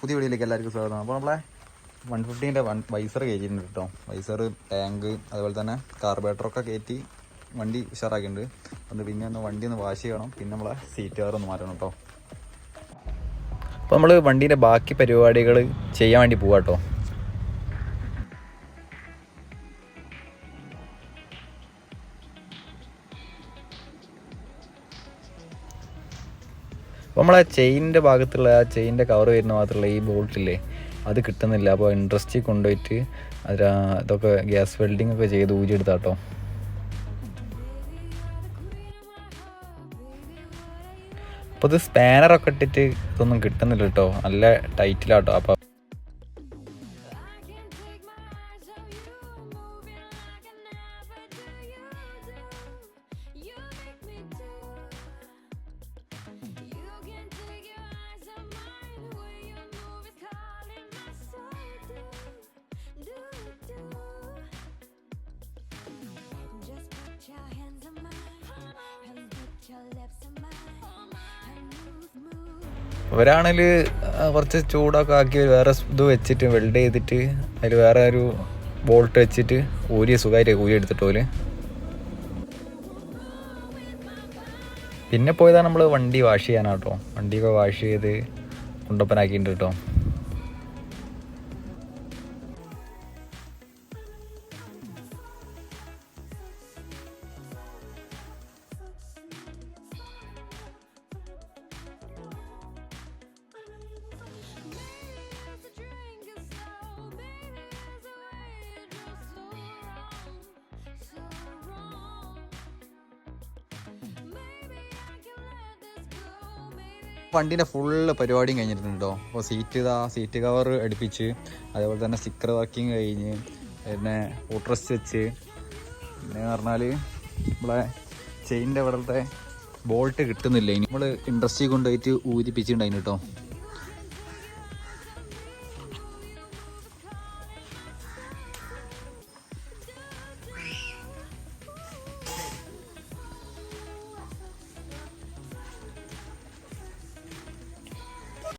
പുതിയ വീഡിയോയിലേക്ക് എല്ലാവർക്കും സ്വാഗതം. അപ്പോൾ നമ്മളെ 150ൻ്റെ വൈസർ കയറ്റിയിട്ടുണ്ട് കേട്ടോ. വൈസർ, ടാങ്ക്, അതുപോലെ തന്നെ കാർബറേറ്ററൊക്കെ കയറ്റി വണ്ടി ഉഷാറാക്കിയിട്ടുണ്ട്. അത് പിന്നെ ഒന്ന് വണ്ടി ഒന്ന് വാഷ് ചെയ്യണം, പിന്നെ നമ്മളെ സീറ്റ് കവർ ഒന്ന് മാറ്റണം കേട്ടോ. അപ്പോൾ നമ്മൾ വണ്ടീൻ്റെ ബാക്കി പരിപാടികൾ ചെയ്യാൻ വേണ്ടി പോവാം കേട്ടോ. അപ്പോൾ നമ്മളെ ചെയിനിൻ്റെ ഭാഗത്തുള്ള ആ ചെയിനിൻ്റെ കവർ വരുന്ന ഭാഗത്തുള്ള ഈ ബോൾട്ടില്ലേ, അത് കിട്ടുന്നില്ല. അപ്പോൾ ഇൻട്രസ്റ്റിൽ കൊണ്ടുപോയിട്ട് ഇതൊക്കെ ഗ്യാസ് വെൽഡിംഗ് ഒക്കെ ചെയ്ത് ഊരിയെടുത്താട്ടോ. അപ്പോൾ ഇത് സ്പാനറൊക്കെ ഇട്ടിട്ട് ഇതൊന്നും കിട്ടുന്നില്ല കേട്ടോ, നല്ല ടൈറ്റിലാട്ടോ. അപ്പോൾ ഒരാണെങ്കിൽ കുറച്ച് ചൂടൊക്കെ ആക്കി വേറെ ഇത് വെച്ചിട്ട് വെൽഡ് ചെയ്തിട്ട് അതിൽ വേറെ ഒരു ബോൾട്ട് വെച്ചിട്ട് ഊരിയ സുഖമായിട്ട് ഊരിയെടുത്തിട്ട് പോലെ. പിന്നെ പോയതാണ് നമ്മൾ വണ്ടി വാഷ് ചെയ്യാനാട്ടോ. വണ്ടിയൊക്കെ വാഷ് ചെയ്ത് കൊണ്ടൊപ്പനാക്കിയിട്ടുണ്ട് കേട്ടോ. വണ്ടീൻ്റെ ഫുള്ള് പരിപാടിയും കഴിഞ്ഞിട്ടുണ്ടോ. അപ്പോൾ സീറ്റ് കവർ അടുപ്പിച്ച്, അതേപോലെ തന്നെ സ്റ്റിക്കർ വർക്കിങ് കഴിഞ്ഞ്, പിന്നെ ഫൂട്രസ്റ്റ് വെച്ച്, പിന്നെ പറഞ്ഞാൽ നമ്മളെ ചെയിനിൻ്റെ ഇവിടുത്തെ ബോൾട്ട് കിട്ടുന്നില്ല. ഇനി നമ്മൾ ഇൻഡസ്ട്രി കൊണ്ടുപോയിട്ട് ഊരിപ്പിച്ചിട്ടുണ്ടായിരുന്നു കേട്ടോ.